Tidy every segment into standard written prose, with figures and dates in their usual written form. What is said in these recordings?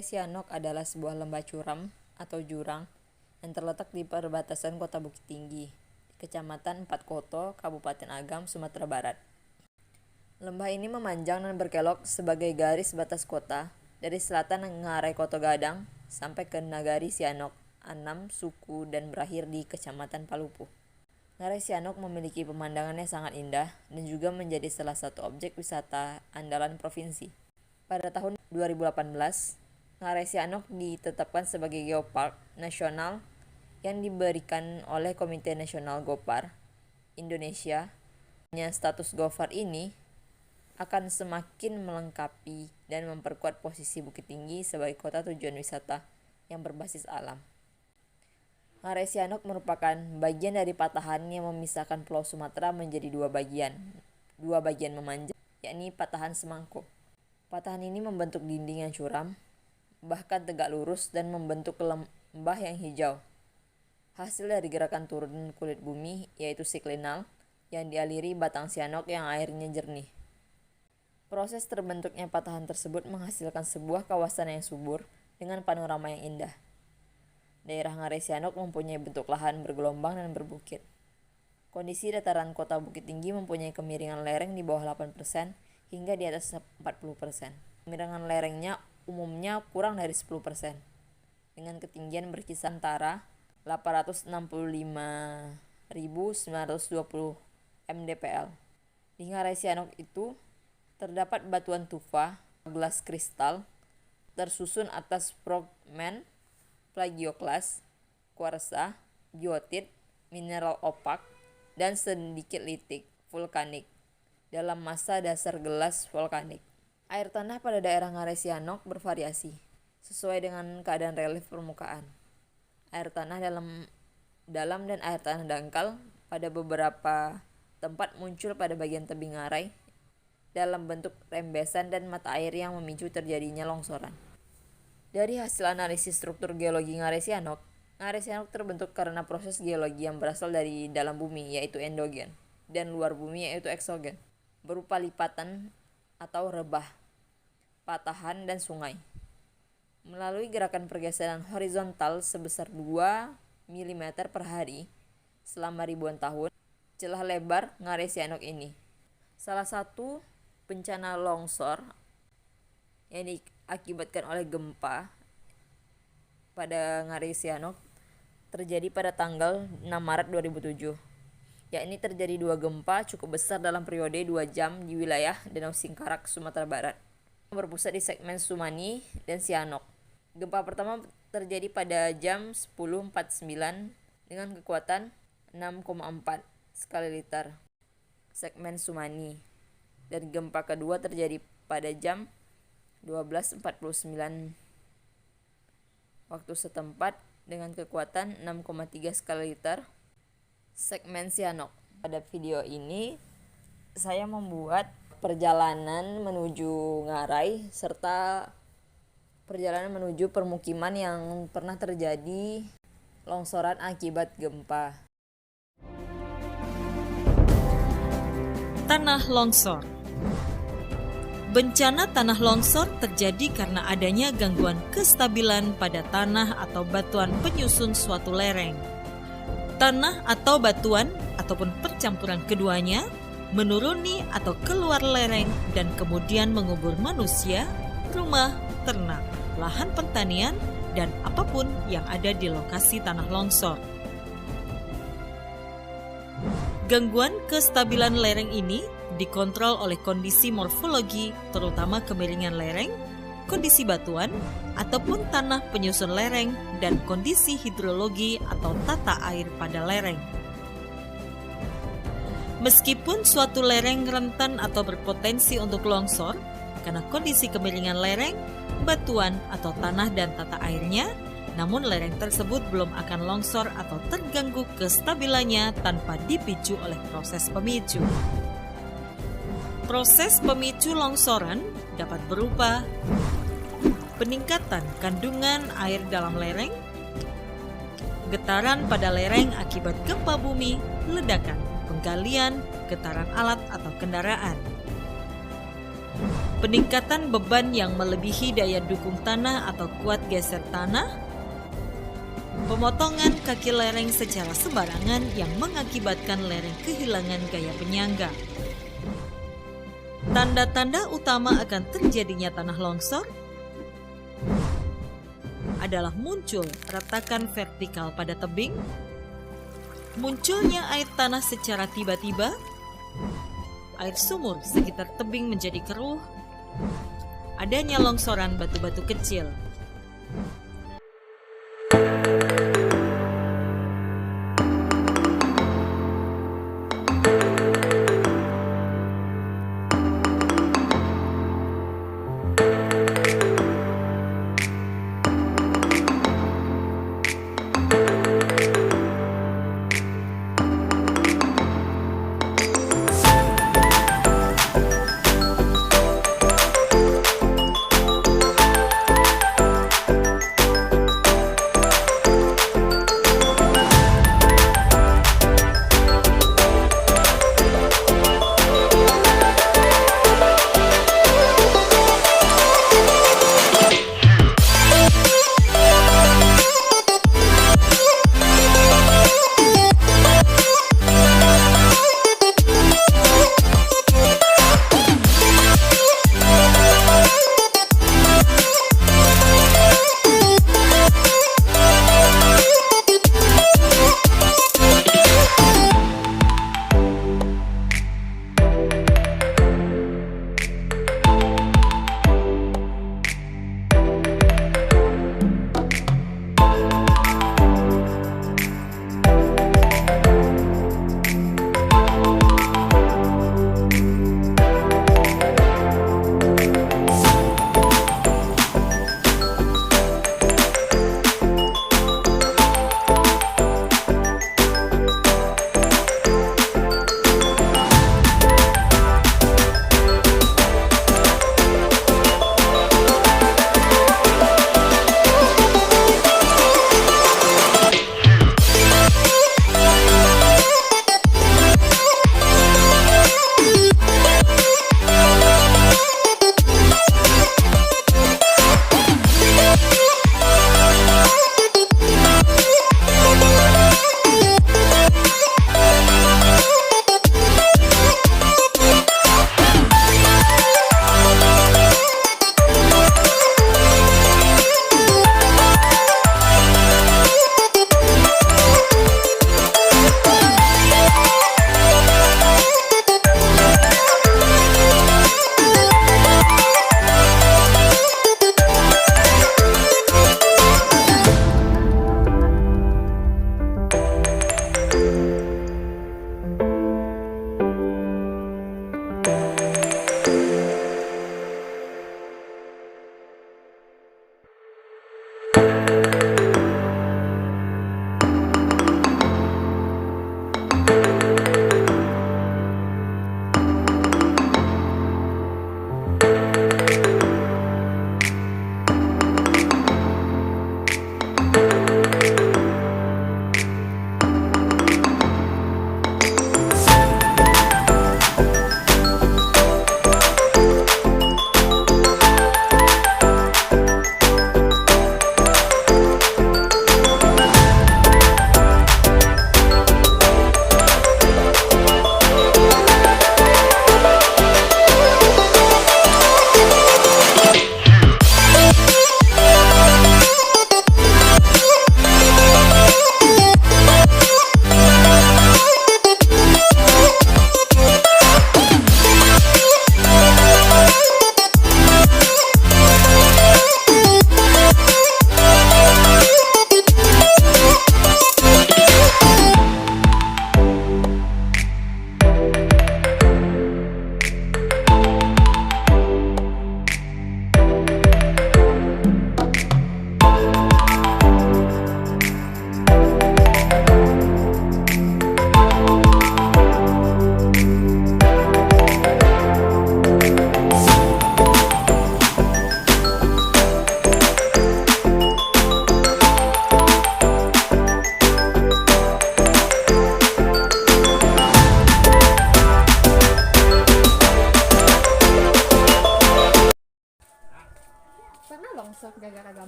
Ngarai Sianok adalah sebuah lembah curam atau jurang yang terletak di perbatasan Kota Bukit Tinggi, Kecamatan Empat Koto, Kabupaten Agam, Sumatera Barat. Lembah ini memanjang dan berkelok sebagai garis batas kota dari selatan Ngarai Koto Gadang sampai ke Nagari Sianok, 6 suku dan berakhir di Kecamatan Palupuh. Ngarai Sianok memiliki pemandangan yang sangat indah dan juga menjadi salah satu objek wisata andalan provinsi. Pada tahun 2018, Ngarai Sianok ditetapkan sebagai geopark nasional yang diberikan oleh Komite Nasional Gopar Indonesia. Status Gopar ini akan semakin melengkapi dan memperkuat posisi Bukit Tinggi sebagai kota tujuan wisata yang berbasis alam. Ngarai Sianok merupakan bagian dari patahan yang memisahkan Pulau Sumatera menjadi dua bagian memanjang, yakni Patahan Semangko. Patahan ini membentuk dinding yang curam, bahkan tegak lurus dan membentuk lembah yang hijau. Hasil dari gerakan turun kulit bumi yaitu siklinal yang dialiri batang sianok yang airnya jernih. Proses terbentuknya patahan tersebut menghasilkan sebuah kawasan yang subur dengan panorama yang indah. Daerah Ngarai Sianok mempunyai bentuk lahan bergelombang dan berbukit. Kondisi dataran kota Bukit Tinggi mempunyai kemiringan lereng di bawah 8% hingga di atas 40%. Kemiringan lerengnya umumnya kurang dari 10%, dengan ketinggian berkisar antara 865.920 mdpl. Di Ngarai Sianok itu terdapat batuan tufa, gelas kristal, tersusun atas fragmen plagioklas, kuarsa, biotit, mineral opak, dan sedikit litik vulkanik dalam massa dasar gelas vulkanik. Air tanah pada daerah Ngarai Sianok bervariasi sesuai dengan keadaan relief permukaan. Air tanah dalam dan air tanah dangkal pada beberapa tempat muncul pada bagian tebing Ngarai dalam bentuk rembesan dan mata air yang memicu terjadinya longsoran. Dari hasil analisis struktur geologi Ngarai Sianok terbentuk karena proses geologi yang berasal dari dalam bumi yaitu endogen dan luar bumi yaitu eksogen, berupa lipatan atau rebah, patahan, dan sungai. Melalui gerakan pergeseran horizontal sebesar 2 mm per hari selama ribuan tahun, celah lebar Ngarai Sianok ini. Salah satu bencana longsor yang diakibatkan oleh gempa pada Ngarai Sianok terjadi pada tanggal 6 Maret 2007. Yakni terjadi 2 gempa cukup besar dalam periode 2 jam di wilayah Danau Singkarak, Sumatera Barat, berpusat di segmen Sumani dan Sianok. Gempa pertama terjadi pada jam 10.49 dengan kekuatan 6,4 skala Richter, segmen Sumani, dan gempa kedua terjadi pada jam 12.49 waktu setempat dengan kekuatan 6,3 skala Richter, segmen Sianok. Pada video ini saya membuat perjalanan menuju Ngarai serta perjalanan menuju permukiman yang pernah terjadi longsoran akibat gempa. Tanah longsor. Bencana tanah longsor terjadi karena adanya gangguan kestabilan pada tanah atau batuan penyusun suatu lereng. Tanah atau batuan ataupun percampuran keduanya menuruni atau keluar lereng dan kemudian mengubur manusia, rumah, ternak, lahan pertanian, dan apapun yang ada di lokasi tanah longsor. Gangguan kestabilan lereng ini dikontrol oleh kondisi morfologi, terutama kemiringan lereng, kondisi batuan, ataupun tanah penyusun lereng, dan kondisi hidrologi atau tata air pada lereng. Meskipun suatu lereng rentan atau berpotensi untuk longsor, karena kondisi kemiringan lereng, batuan atau tanah dan tata airnya, namun lereng tersebut belum akan longsor atau terganggu kestabilannya tanpa dipicu oleh proses pemicu. Proses pemicu longsoran dapat berupa peningkatan kandungan air dalam lereng, getaran pada lereng akibat gempa bumi, ledakan, penggalian, getaran alat atau kendaraan. peningkatan beban yang melebihi daya dukung tanah atau kuat geser tanah, pemotongan kaki lereng secara sembarangan yang mengakibatkan lereng kehilangan gaya penyangga. Tanda-tanda utama akan terjadinya tanah longsor adalah muncul retakan vertikal pada tebing, munculnya air tanah secara tiba-tiba, air sumur sekitar tebing menjadi keruh, adanya longsoran batu-batu kecil.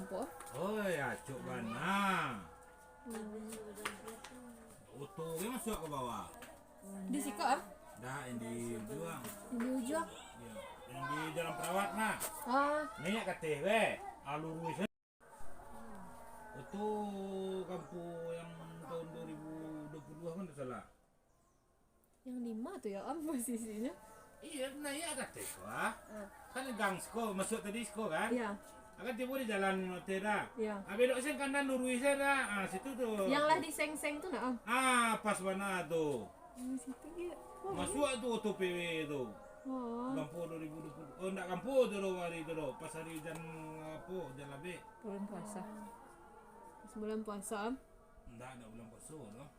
po. Oh ya, cuk bana. Utuhnya masuk ke bawah. Di situ am? Dah yang di ujung. Di ujung. Ya, yang di jalan perawat nah. Ah, Ini ya kata we, alurus. Itu kampung yang tahun 2022 kan tak salah. yang 5 tuh ya am posisinya. Iya, nah ya kata wah. Kan gang sko masuk tadi sko kan? Iya. Akan tiba di jalan Tera. Iya. Belok sen kanan lurus dah. Ah situ tuh. Yang lah di seng-seng tuh nah am. Pas mana tuh? Di situ ya. Masuk tuh auto PW tuh. Oh. Kampu 2020. Oh enggak kampu tuh hari itu loh. Pas hari jan apa? Jan labe. Bulan puasa. Pas bulan puasa am. Enggak bulan puasa loh.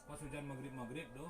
Pas hujan maghrib tuh.